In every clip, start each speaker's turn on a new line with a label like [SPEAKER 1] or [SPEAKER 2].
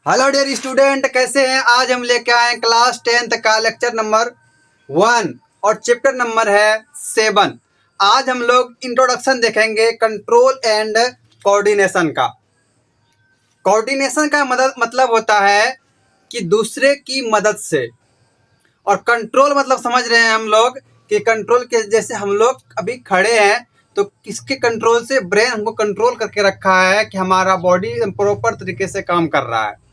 [SPEAKER 1] Hello dear student, कैसे हैं। आज हम लेके आए हैं क्लास 10th का लेक्चर नंबर 1 और चैप्टर नंबर है 7। आज हम लोग इंट्रोडक्शन देखेंगे कंट्रोल एंड कोऑर्डिनेशन का। कोऑर्डिनेशन का मतलब होता है कि दूसरे की मदद से, और कंट्रोल मतलब समझ रहे हैं हम लोग कि कंट्रोल के जैसे हम लोग अभी खड़े हैं तो किसके कंट्रोल से, ब्रेन हमको कंट्रोल करके रखा है कि हमारा बॉडी प्रॉपर तरीके से काम कर रहा है।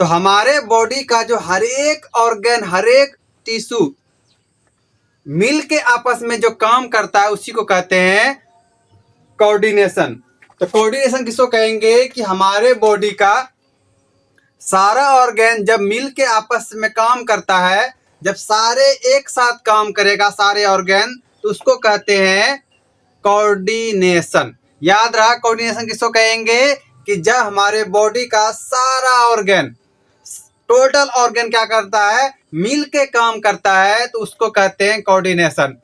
[SPEAKER 1] तो हमारे बॉडी का जो हर एक ऑर्गन, हर एक टिश्यू मिल के आपस में जो काम करता है उसी को कहते हैं कोऑर्डिनेशन। तो कोऑर्डिनेशन किसको कहेंगे कि हमारे बॉडी का सारा ऑर्गन जब मिल के आपस में काम करता है, जब सारे एक साथ काम करेगा सारे ऑर्गन, तो उसको कहते हैं कोऑर्डिनेशन। याद रहा, कोऑर्डिनेशन किसको कहेंगे कि जब हमारे बॉडी का सारा ऑर्गन, टोटल ऑर्गन क्या करता है, मिल के काम करता है, तो उसको कहते हैं कोऑर्डिनेशन।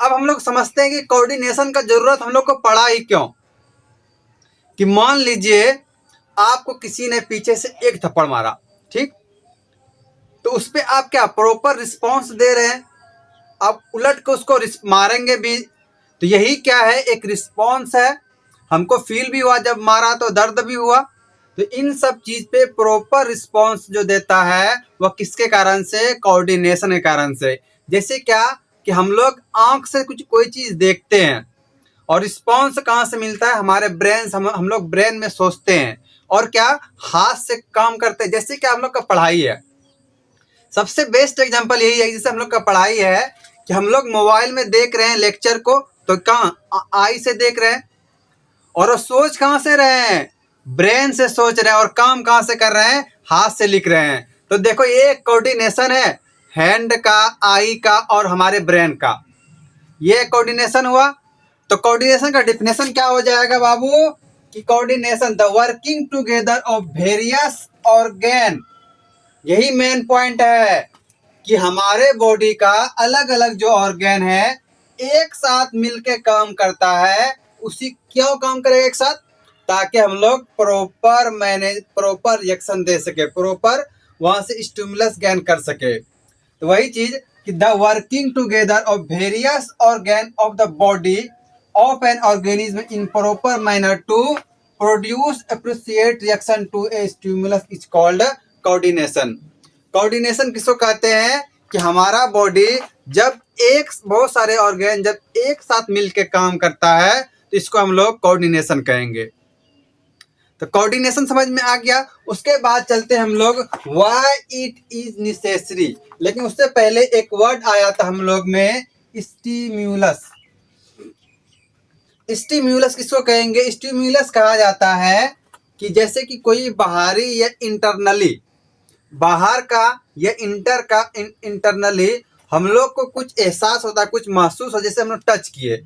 [SPEAKER 1] अब हम लोग समझते हैं कि कोऑर्डिनेशन का जरूरत हम लोग को पड़ा ही क्यों। कि मान लीजिए आपको किसी ने पीछे से एक थप्पड़ मारा, ठीक, तो उस पर आप क्या प्रॉपर रिस्पॉन्स दे रहे हैं, आप उलट के उसको मारेंगे भी, तो यही क्या है, एक रिस्पॉन्स है। हमको फील भी हुआ, जब मारा तो दर्द भी हुआ। तो इन सब चीज पे प्रॉपर रिस्पॉन्स जो देता है वह किसके कारण से, कोऑर्डिनेशन के कारण से। जैसे क्या कि हम लोग आंख से कुछ कोई चीज देखते हैं और रिस्पॉन्स कहाँ से मिलता है, हमारे ब्रेन, हम लोग ब्रेन में सोचते हैं और क्या हाथ से काम करते हैं। जैसे कि हम लोग का पढ़ाई है, सबसे बेस्ट एग्जांपल यही है। जैसे हम लोग का पढ़ाई है कि हम लोग मोबाइल में देख रहे हैं लेक्चर को, तो कहाँ आई से देख रहे हैं, और सोच कहाँ से रहे हैं, ब्रेन से सोच रहे हैं, और काम कहाँ से कर रहे हैं, हाथ से लिख रहे हैं। तो देखो ये एक कोऑर्डिनेशन है, हैंड का, आई का और हमारे ब्रेन का, ये कोऑर्डिनेशन हुआ। तो कोऑर्डिनेशन का डिफिनेशन क्या हो जाएगा बाबू, कि coordination the working together of various organ. यही मेन पॉइंट है कि हमारे बॉडी का अलग अलग जो ऑर्गन है एक साथ मिलके काम करता है। उसी क्यों काम करेगा एक साथ, ताकि हम लोग प्रॉपर रिएक्शन दे सके, प्रॉपर वहां से स्टिमुलस गेन कर सके। तो वही चीज कि the working together of various organ of the body of an organism in proper manner to produce appropriate reaction to a stimulus is called coordination. Coordination किसको कहते हैं कि हमारा बॉडी जब बहुत सारे ऑर्गन जब एक साथ मिलके काम करता है, तो इसको हम लोग कोऑर्डिनेशन कहेंगे। तो कोऑर्डिनेशन समझ में आ गया। उसके बाद चलते हम लोग व्हाई इट इज नेसेसरी। लेकिन उससे पहले एक वर्ड आया था हम लोग में, स्टिम्युलस। स्टिम्युलस किसको कहेंगे, स्टिम्युलस कहा जाता है कि जैसे कि कोई बाहरी या इंटरनली, बाहर का या इंटरनली हम लोग को कुछ एहसास होता है, कुछ महसूस हो। जैसे हम लोग टच किए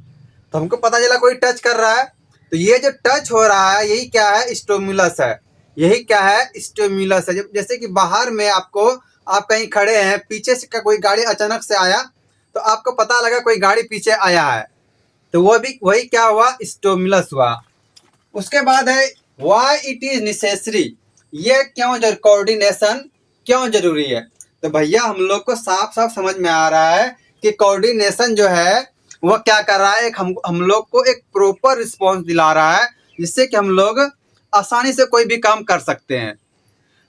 [SPEAKER 1] तो हमको पता चला कोई टच कर रहा है, तो ये जो टच हो रहा है यही क्या है, स्टिम्युलस है। यही क्या है, स्टिम्युलस है। जैसे कि बाहर में आपको, आप कहीं खड़े हैं, पीछे से का कोई गाड़ी अचानक से आया, तो आपको पता लगा कोई गाड़ी पीछे आया है, तो वो भी वही क्या हुआ, स्टिम्युलस हुआ। उसके बाद है व्हाई इट इज नेसेसरी। ये क्यों कोऑर्डिनेशन क्यों जरूरी है। तो भैया हम लोग को साफ साफ समझ में आ रहा है कि कोऑर्डिनेशन जो है वह क्या कर रहा है, हम लोग को एक प्रॉपर रिस्पॉन्स दिला रहा है, जिससे कि हम लोग आसानी से कोई भी काम कर सकते हैं।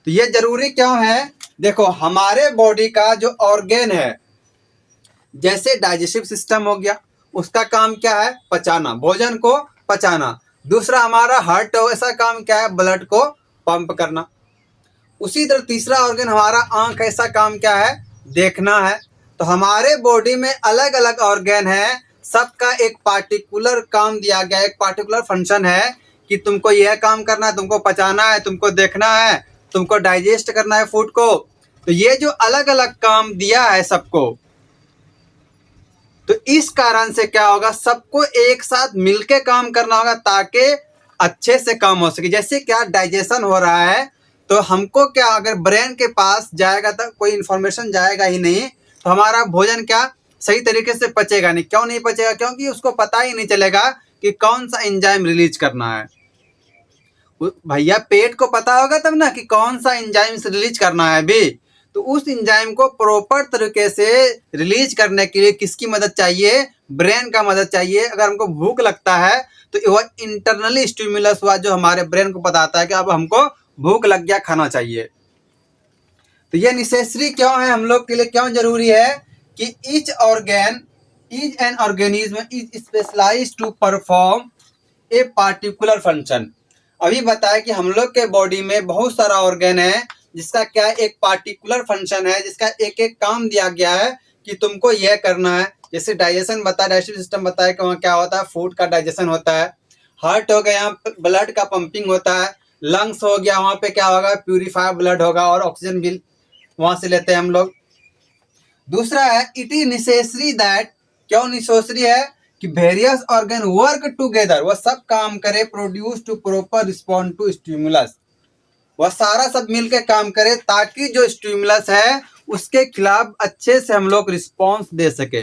[SPEAKER 1] तो ये जरूरी क्यों है, देखो हमारे बॉडी का जो ऑर्गन है, जैसे डाइजेस्टिव सिस्टम हो गया, उसका काम क्या है, पचाना, भोजन को पचाना। दूसरा हमारा हार्ट, ऐसा काम क्या है, ब्लड को पंप करना। उसी तरह तीसरा ऑर्गन हमारा आंख, ऐसा काम क्या है, देखना है। तो हमारे बॉडी में अलग अलग ऑर्गन है, सबका एक पार्टिकुलर काम दिया गया, एक पार्टिकुलर फंक्शन है कि तुमको यह काम करना है, तुमको पचाना है, तुमको देखना है, तुमको डाइजेस्ट करना है फूड को। तो ये जो अलग अलग काम दिया है सबको, तो इस कारण से क्या होगा, सबको एक साथ मिलके काम करना होगा ताकि अच्छे से काम हो सके। जैसे क्या डाइजेशन हो रहा है, तो हमको क्या, अगर ब्रेन के पास जाएगा तो कोई इंफॉर्मेशन जाएगा ही नहीं, तो हमारा भोजन क्या सही तरीके से पचेगा नहीं। क्यों नहीं पचेगा, क्योंकि उसको पता ही नहीं चलेगा कि कौन सा एंजाइम रिलीज करना है। भैया पेट को पता होगा तब ना कि कौन सा एंजाइम से रिलीज करना है अभी। तो उस एंजाइम को प्रॉपर तरीके से रिलीज करने के लिए किसकी मदद चाहिए? ब्रेन का मदद चाहिए। अगर हमको भूख लगता है तो वह इंटरनली स्टिमुलस हुआ जो हमारे ब्रेन को बताता है कि अब हमको भूख लग गया, खाना चाहिए। तो ये नेसेसरी क्यों है हम लोग के लिए, क्यों जरूरी है कि each an organism is specialised to perform a particular function. अभी बताया कि हम लोग के बॉडी में बहुत सारा ऑर्गन है जिसका क्या एक पार्टिकुलर फंक्शन है, जिसका एक एक काम दिया गया है कि तुमको यह करना है। जैसे डाइजेशन बताया, डाइजेस्टिव सिस्टम बताया कि वहाँ क्या होता है, फूड का डाइजेशन होता है। हार्ट हो गया, यहाँ ब्लड का पंपिंग होता है। लंग्स हो गया, वहाँ पे क्या होगा, प्यूरिफायर ब्लड होगा और ऑक्सीजन भी वहां से लेते हैं हम लोग। दूसरा है इट इज नेसेसरी दैट, क्यों नेसेसरी है कि वेरियस ऑर्गन वर्क टुगेदर, वह सब काम करे, produce to proper respond to stimulus, वह सारा सब मिलकर काम करे ताकि जो स्टिमुलस है उसके खिलाफ अच्छे से हम लोग रिस्पॉन्स दे सके।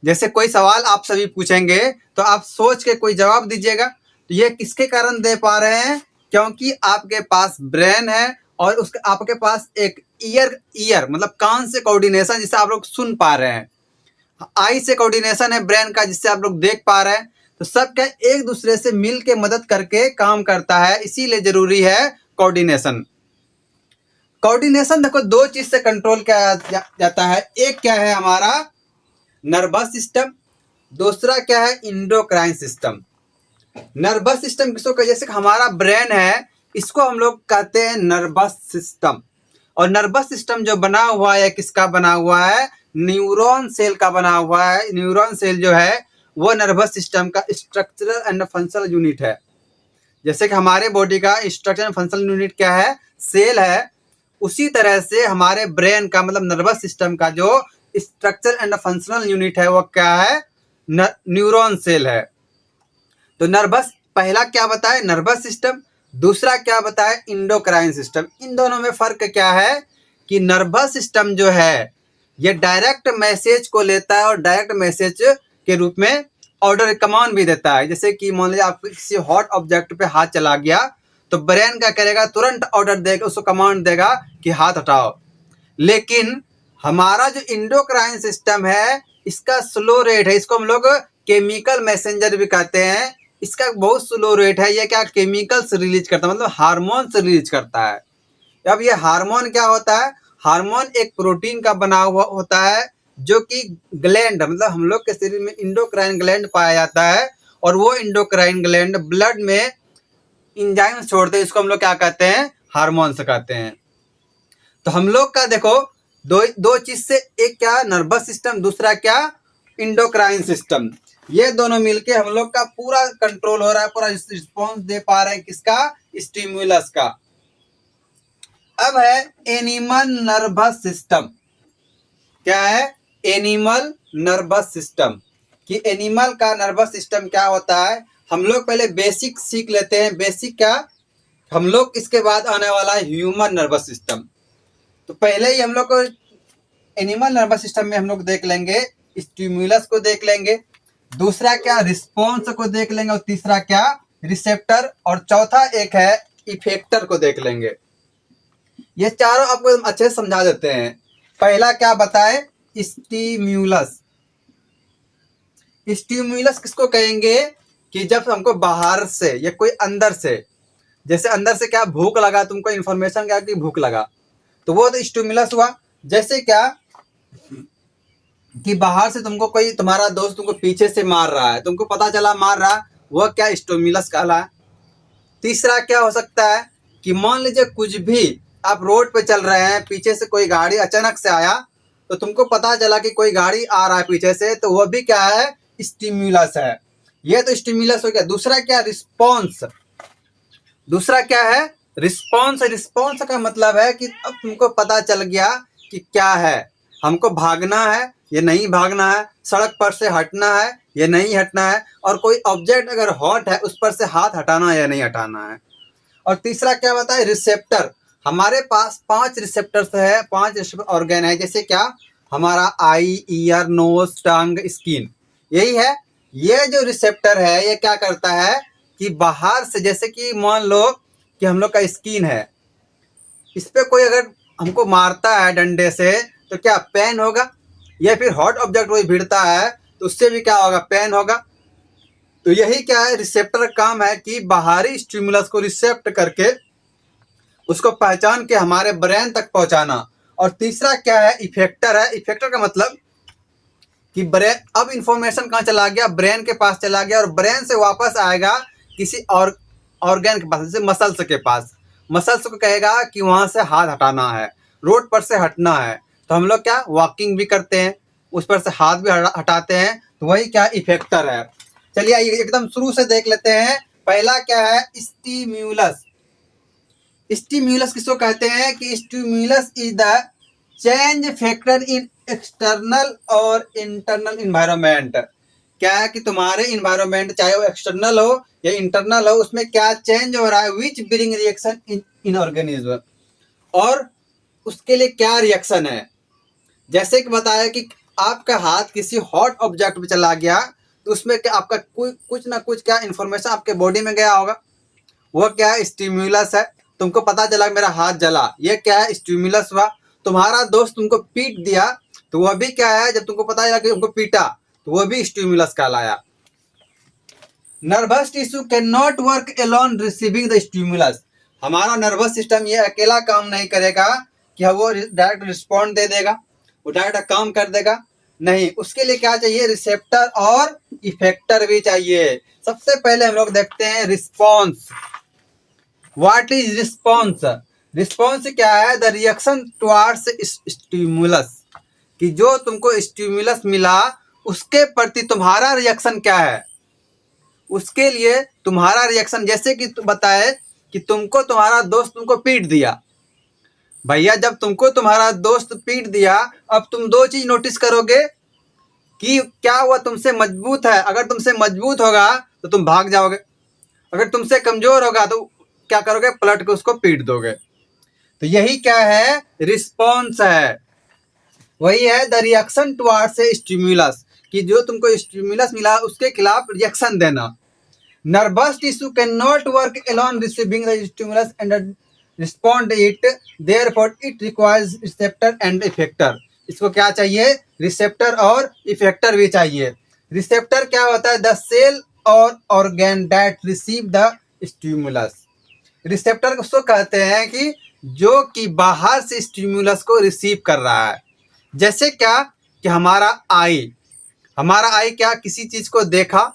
[SPEAKER 1] जैसे कोई सवाल आप सभी पूछेंगे तो आप सोच के कोई जवाब दीजिएगा। तो ये किसके कारण दे पा रहे हैं? क्योंकि आपके पास ब्रेन है और उसके आपके पास एक ईयर मतलब कान से कोऑर्डिनेशन जिससे आप लोग सुन पा रहे हैं, आई से कोऑर्डिनेशन है ब्रेन का जिससे आप लोग देख पा रहे हैं। तो सब क्या एक दूसरे से मिल के मदद करके काम करता है, इसीलिए जरूरी है कोऑर्डिनेशन। कोऑर्डिनेशन देखो दो चीज से कंट्रोल किया जाता है, एक क्या है हमारा नर्वस सिस्टम, दूसरा क्या है इंडोक्राइन सिस्टम। नर्वस सिस्टम किसको कहते हैं? जैसे हमारा ब्रेन है इसको हम लोग कहते हैं नर्वस सिस्टम। और नर्वस सिस्टम जो बना हुआ है किसका बना हुआ है? न्यूरॉन सेल का बना हुआ है। न्यूरॉन सेल जो है वो नर्वस सिस्टम का स्ट्रक्चरल एंड फंक्शनल यूनिट है। जैसे कि हमारे बॉडी का स्ट्रक्चरल एंड फंक्शनल यूनिट क्या है? सेल है। उसी तरह से हमारे ब्रेन का मतलब नर्वस सिस्टम का जो स्ट्रक्चर एंड फंक्शनल यूनिट है वो क्या है? न्यूरॉन सेल है। तो नर्वस पहला क्या बताए? Nervous system. दूसरा क्या बताए? Endocrine system. इन दोनों में फर्क क्या है कि नर्वस सिस्टम जो है ये डायरेक्ट मैसेज को लेता है और डायरेक्ट मैसेज के रूप में ऑर्डर कमांड भी देता है। जैसे कि मान लीजिए आप किसी हॉट ऑब्जेक्ट पे हाथ चला गया तो ब्रेन क्या करेगा? तुरंत ऑर्डर देगा, उसको कमांड देगा कि हाथ हटाओ। लेकिन हमारा जो इंडोक्राइन सिस्टम है इसका स्लो रेट है, इसको हम लोग केमिकल मैसेंजर भी कहते हैं। इसका बहुत स्लो रेट है, ये क्या केमिकल्स रिलीज करता है, मतलब हार्मोन्स रिलीज करता है। अब ये हार्मोन क्या होता है? हार्मोन एक प्रोटीन का बना हुआ होता है जो कि ग्लैंड मतलब हम लोग के शरीर में इंडोक्राइन ग्लैंड पाया जाता है और वो इंडोक्राइन ग्लैंड ब्लड में एंजाइम छोड़ते हैं, इसको हम लोग क्या कहते हैं? हार्मोन्स कहते हैं। तो हम लोग का देखो दो चीज से, एक क्या नर्वस सिस्टम, दूसरा क्या इंडोक्राइन सिस्टम। ये दोनों मिलके हम लोग का पूरा कंट्रोल हो रहा है, पूरा रिस्पॉन्स दे पा रहे हैं किसका? स्टिमुलस का। अब है एनिमल नर्वस सिस्टम। क्या है? Animal nervous system. कि एनिमल का नर्वस सिस्टम क्या होता है हम लोग पहले बेसिक सीख लेते हैं। बेसिक क्या हम लोग, इसके बाद आने वाला है ह्यूमन नर्वस सिस्टम। तो पहले ही हम लोग को एनिमल नर्वस सिस्टम में हम लोग देख लेंगे स्टिमुलस को देख लेंगे, दूसरा क्या रिस्पॉन्स को देख लेंगे और तीसरा क्या रिसेप्टर, और चौथा एक है इफेक्टर को देख लेंगे। ये चारों आपको अच्छे से समझा देते हैं। पहला क्या बताए? स्टिम्युलस। स्टिम्युलस किसको कहेंगे कि जब हमको बाहर से या कोई अंदर से, जैसे अंदर से क्या भूख लगा, तुमको इंफॉर्मेशन क्या कि भूख लगा, तो वो तो स्टिम्युलस हुआ। जैसे क्या कि बाहर से तुमको कोई तुम्हारा दोस्त तुमको पीछे से मार रहा है, तुमको पता चला मार रहा, वह क्या स्टिम्युलस कहला है। तीसरा क्या हो सकता है कि मान लीजिए कुछ भी आप रोड पे चल रहे हैं, पीछे से कोई गाड़ी अचानक से आया तो तुमको पता चला कि कोई गाड़ी आ रहा है पीछे से, तो वह भी क्या है? स्टिम्युलस है। यह तो स्टिम्युलस हो गया। दूसरा क्या? रिस्पॉन्स। दूसरा क्या है? रिस्पॉन्स। रिस्पॉन्स का मतलब है कि अब तुमको पता चल गया कि क्या है, हमको भागना है या नहीं भागना है, सड़क पर से हटना है या नहीं हटना है, और कोई ऑब्जेक्ट अगर हॉट है उस पर से हाथ हटाना है या नहीं हटाना है। और तीसरा क्या बताए? रिसेप्टर। हमारे पास 5 रिसेप्टर्स है, 5 ऑर्गन है। जैसे क्या हमारा आई, ईयर, नोज, टंग, स्किन, यही है। ये जो रिसेप्टर है ये क्या करता है कि बाहर से, जैसे कि मान लो कि हम लोग का स्किन है, इस पे कोई अगर हमको मारता है डंडे से तो क्या पेन होगा, या फिर हॉट ऑब्जेक्ट कोई भिड़ता है तो उससे भी क्या होगा, पेन होगा। तो यही क्या है, रिसेप्टर का काम है कि बाहरी स्टिमुलस को रिसेप्ट करके उसको पहचान के हमारे ब्रेन तक पहुंचाना। और तीसरा क्या है, इफेक्टर है। इफेक्टर का मतलब कि ब्रेन, अब इंफॉर्मेशन कहाँ चला गया, ब्रेन के पास चला गया और ब्रेन से वापस आएगा किसी और ऑर्गन के पास, जैसे मसल्स के पास। मसल्स को कहेगा कि वहां से हाथ हटाना है, रोड पर से हटना है, तो हम लोग क्या वॉकिंग भी करते हैं, उस पर से हाथ भी हटाते हैं, तो वही क्या इफेक्टर है। चलिए आइए एकदम शुरू से देख लेते हैं। पहला क्या है, स्टिम्यूलस। स्टिम्यूलस किसको कहते हैं कि stimulus is the change factor in external और इंटरनल इन्वायरमेंट। क्या है कि तुम्हारे इन्वायरमेंट, चाहे वो एक्सटर्नल हो या इंटरनल हो, उसमें क्या चेंज हो रहा है, विच ब्रिंग रिएक्शन इन ऑर्गेनिज्म, और उसके लिए क्या रिएक्शन है। जैसे कि बताया कि आपका हाथ किसी हॉट ऑब्जेक्ट पे चला गया तो उसमें क्या आपका कुछ ना कुछ क्या इन्फॉर्मेशन आपके बॉडी में गया होगा, वह क्या है, स्टिम्युलस है। तुमको पता चला मेरा हाथ जला, ये क्या है, स्टिम्युलस हुआ। तुम्हारा दोस्त तुमको पीट दिया तो वह भी क्या है, जब तुमको पता चला कि तुमको पीटा तो वह भी स्टिम्युलस कहलाया। Nervous tissue can not work alone receiving the stimulus. हमारा नर्वस सिस्टम ये अकेला काम नहीं करेगा कि वो डायरेक्ट रिस्पॉन्ड दे देगा, वो डायरेक्ट काम कर देगा, नहीं, उसके लिए क्या चाहिए, रिसेप्टर और इफेक्टर भी चाहिए। सबसे पहले हम लोग देखते हैं response. What is response? Response क्या है, द रिएक्शन टुवर्ड्स स्टिमुलस, कि जो तुमको स्टिमुलस मिला उसके प्रति तुम्हारा रिएक्शन क्या है। उसके लिए तुम्हारा रिएक्शन, जैसे कि बताए कि तुमको तुम्हारा दोस्त तुमको पीट दिया, भैया जब तुमको तुम्हारा दोस्त पीट दिया, अब तुम दो चीज नोटिस करोगे कि क्या हुआ, तुमसे मजबूत है, अगर तुमसे मजबूत होगा तो तुम भाग जाओगे, अगर तुमसे कमजोर होगा तो क्या करोगे, पलट के उसको पीट दोगे। तो यही क्या है, रिस्पॉन्स है। वही है द रिएक्शन टुवर्ड्स स्टिमुलस, कि जो तुमको स्टिमुलस मिला उसके खिलाफ रिएक्शन देना। Nervous tissue can not work alone receiving the stimulus and respond it, therefore it requires receptor and effector. इसको क्या चाहिए, रिसेप्टर और इफेक्टर भी चाहिए। रिसेप्टर क्या होता है, द सेल और organ that receive the stimulus. Receptor उसको कहते हैं कि जो कि बाहर से स्टिमुलस को रिसीव कर रहा है। जैसे क्या कि हमारा आई क्या किसी चीज को देखा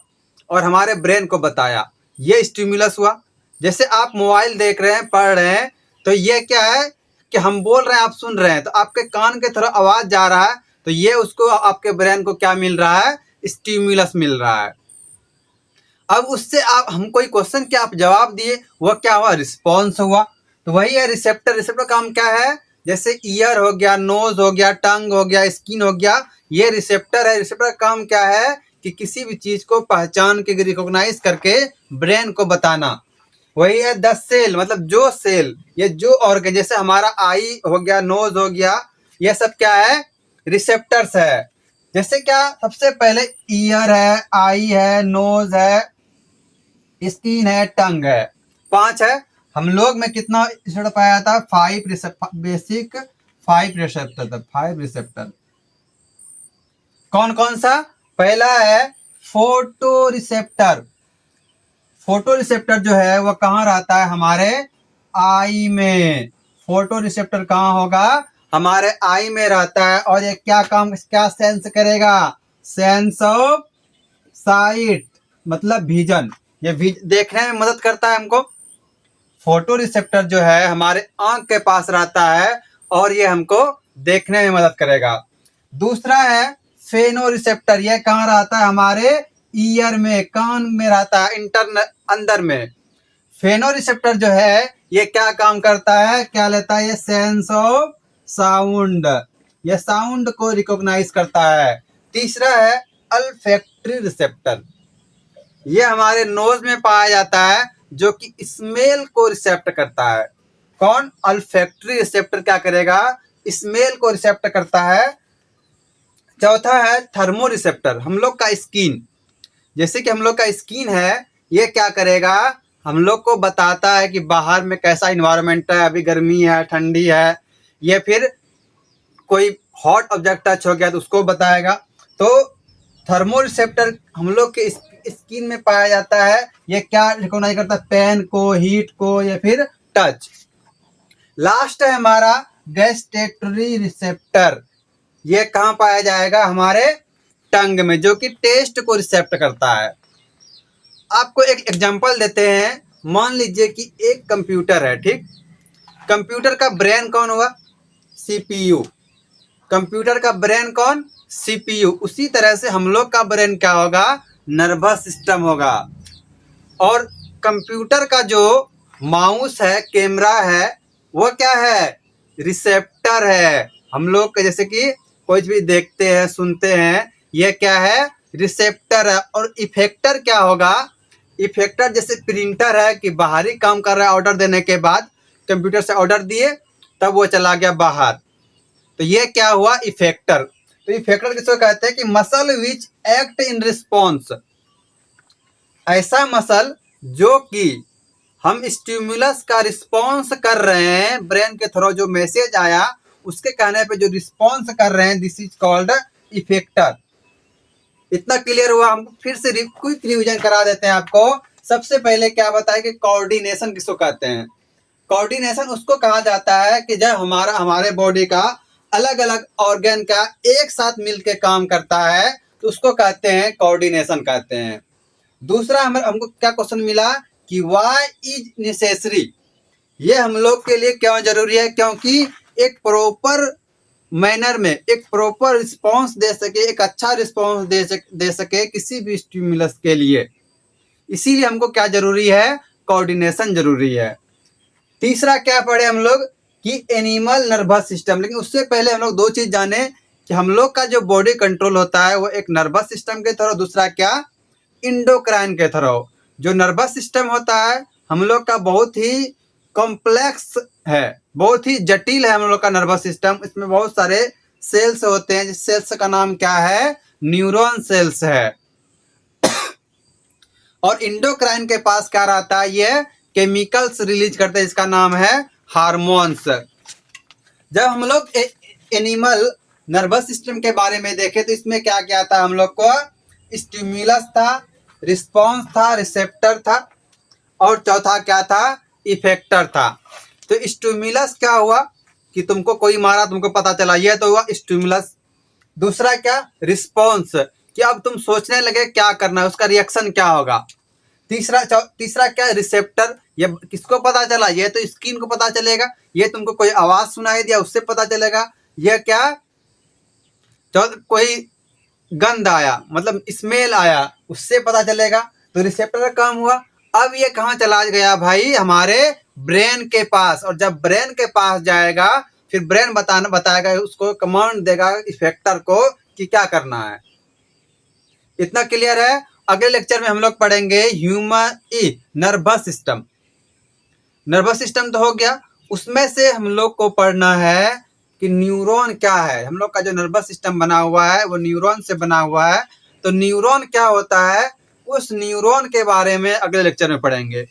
[SPEAKER 1] और हमारे ब्रेन को बताया, ये स्टिमुलस हुआ। जैसे आप मोबाइल देख रहे हैं, पढ़ रहे हैं, तो ये क्या है कि हम बोल रहे हैं, आप सुन रहे हैं, तो आपके कान के थोड़ा आवाज जा रहा है, तो ये उसको आपके ब्रेन को क्या मिल रहा है, स्टिमुलस मिल रहा है। अब उससे आप हम कोई क्वेश्चन के आप जवाब दिए, वह क्या हुआ, रिस्पॉन्स हुआ। तो वही है रिसेप्टर। रिसेप्टर काम क्या है, जैसे ईयर हो गया, नोज हो गया, टंग हो गया, स्किन हो गया, ये रिसेप्टर है। रिसेप्टर का काम क्या है कि किसी भी चीज को पहचान के, रिकॉग्नाइज करके ब्रेन को बताना। वही है 10 सेल, मतलब जो सेल, ये जो ऑर्गन, जैसे हमारा आई हो गया, नोज हो गया, ये सब क्या है, रिसेप्टर्स है। जैसे क्या, सबसे पहले ईयर है, आई है, नोज है, स्किन है, टंग है, 5 है। हम लोग में कितना रिसेप्टर पाया था, 5 बेसिक 5 रिसेप्टर था, 5 रिसेप्टर। कौन कौन सा, पहला है फोटो रिसेप्टर। फोटो रिसेप्टर जो है वह कहाँ रहता है, हमारे आई में। फोटो रिसेप्टर कहाँ होगा, हमारे आई में रहता है। और ये क्या काम, क्या सेंस करेगा, सेंस ऑफ साइट, मतलब विजन, ये देखने में मदद करता है हमको। फोटो रिसेप्टर जो है हमारे आंख के पास रहता है और ये हमको देखने में मदद करेगा। दूसरा है फेनो रिसेप्टर, ये कहाँ रहता है, हमारे ईयर में, कान में रहता है, इंटरनल अंदर में। फेनो रिसेप्टर जो है ये क्या काम करता है, क्या लेता है, ये सेंस ऑफ साउंड, ये साउंड को रिकॉग्नाइज करता है। तीसरा है अल्फैक्टरी रिसेप्टर, ये हमारे नोज में पाया जाता है, जो कि स्मेल को रिसेप्ट करता है। कौन, अल्फैक्टरी रिसेप्टर क्या करेगा, स्मेल को रिसेप्ट करता है। चौथा है थर्मो रिसेप्टर, हम लोग का स्किन, जैसे कि हम लोग का स्किन है, ये क्या करेगा, हम लोग को बताता है कि बाहर में कैसा इन्वायरमेंट है, अभी गर्मी है, ठंडी है, ये फिर कोई हॉट ऑब्जेक्ट टच हो गया तो उसको बताएगा। तो थर्मो रिसेप्टर हम लोग के स्किन में पाया जाता है। ये क्या रिकॉग्नाइज करता है, पेन को, हीट को या फिर टच। लास्ट है हमारा गैस्टेटरी रिसेप्टर। ये कहाँ पाया जाएगा, हमारे टंग में, जो कि टेस्ट को रिसेप्ट करता है। आपको एक एग्जांपल देते हैं। मान लीजिए कि एक कंप्यूटर है, ठीक। कंप्यूटर का ब्रेन कौन हुआ, सीपीयू। कंप्यूटर का ब्रेन कौन, सीपीयू। उसी तरह से हम लोग का ब्रेन क्या होगा, नर्वस सिस्टम होगा। और कंप्यूटर का जो माउस है, कैमरा है, वो क्या है, रिसेप्टर है। हम लोग जैसे कि कुछ भी देखते हैं, सुनते हैं, ये क्या है, रिसेप्टर है। और इफेक्टर क्या होगा, इफेक्टर जैसे प्रिंटर है कि बाहरी काम कर रहा है, ऑर्डर देने के बाद कंप्यूटर से ऑर्डर दिए तब वो चला गया बाहर, तो ये क्या हुआ, इफेक्टर। तो इफेक्टर किसको कहते हैं कि muscle which act in response. ऐसा मसल जो कि हम स्टिमुलस का रिस्पॉन्स कर रहे हैं, ब्रेन के थ्रू जो मैसेज आया उसके कहने पे जो रिस्पॉन्स कर रहे हैं, दिस इज कॉल्ड इफेक्टर। इतना क्लियर हुआ। हम फिर से क्विक रिवीजन करा देते हैं आपको। सबसे पहले क्या बताया कि कोऑर्डिनेशन किसको कहते हैं। कोऑर्डिनेशन उसको कहा जाता है कि जब हमारे बॉडी का अलग अलग ऑर्गन का एक साथ मिलकर काम करता है तो उसको कहते हैं कोऑर्डिनेशन कहते हैं। दूसरा हमको क्या क्वेश्चन मिला कि व्हाई इज नेसेसरी। ये हम लोग के लिए क्यों जरूरी है, क्योंकि एक प्रॉपर मैनर में एक प्रॉपर रिस्पॉन्स दे सके, एक अच्छा रिस्पॉन्स दे सके किसी भी स्टिमुलस के लिए। इसीलिए हमको क्या जरूरी है, कोऑर्डिनेशन जरूरी है। तीसरा क्या पढ़े हम लोग कि एनिमल नर्वस सिस्टम। लेकिन उससे पहले हम लोग दो चीज जाने कि हम लोग का जो बॉडी कंट्रोल होता है वो एक नर्वस सिस्टम के थ्रू, दूसरा क्या, इंडोक्राइन के थ्रू। जो नर्वस सिस्टम होता है हम लोग का बहुत ही कॉम्प्लेक्स है, बहुत ही जटिल है हम लोग का नर्वस सिस्टम। इसमें बहुत सारे सेल्स होते हैं, जिस सेल्स का नाम क्या है, न्यूरॉन सेल्स है। और इंडोक्राइन के पास क्या रहता है, ये केमिकल्स रिलीज करते हैं, इसका नाम है हार्मोन्स। जब हम लोग एनिमल नर्वस सिस्टम के बारे में देखे तो इसमें क्या क्या था, हम लोग को स्टिमुलस था, रिस्पॉन्स था, रिसेप्टर था, और चौथा क्या था, इफेक्टर था। तो स्टिमुलस क्या हुआ कि तुमको कोई मारा, तुमको पता चला, यह तो हुआ स्टिमुलस। दूसरा क्या, रिस्पॉन्स, कि अब तुम सोचने लगे क्या करना है, उसका रिएक्शन क्या होगा। तीसरा क्या, रिसेप्टर, ये किसको पता चला, ये तो स्किन को पता चलेगा, ये तुमको कोई आवाज सुनाई दिया उससे पता चलेगा। यह क्या, कोई गंध आया, मतलब स्मेल आया, उससे पता चलेगा। तो रिसेप्टर का काम हुआ। अब ये कहाँ चला गया भाई, हमारे ब्रेन के पास। और जब ब्रेन के पास जाएगा फिर ब्रेन बताएगा, उसको कमांड देगा इफेक्टर को कि क्या करना है। इतना क्लियर है। अगले लेक्चर में हम लोग पढ़ेंगे human nervous system. Nervous system तो हो गया, उसमें से हम लोग को पढ़ना है कि न्यूरॉन क्या है। हम लोग का जो नर्वस सिस्टम बना हुआ है वो न्यूरॉन से बना हुआ है। तो न्यूरॉन क्या होता है, उस न्यूरॉन के बारे में अगले लेक्चर में पढ़ेंगे।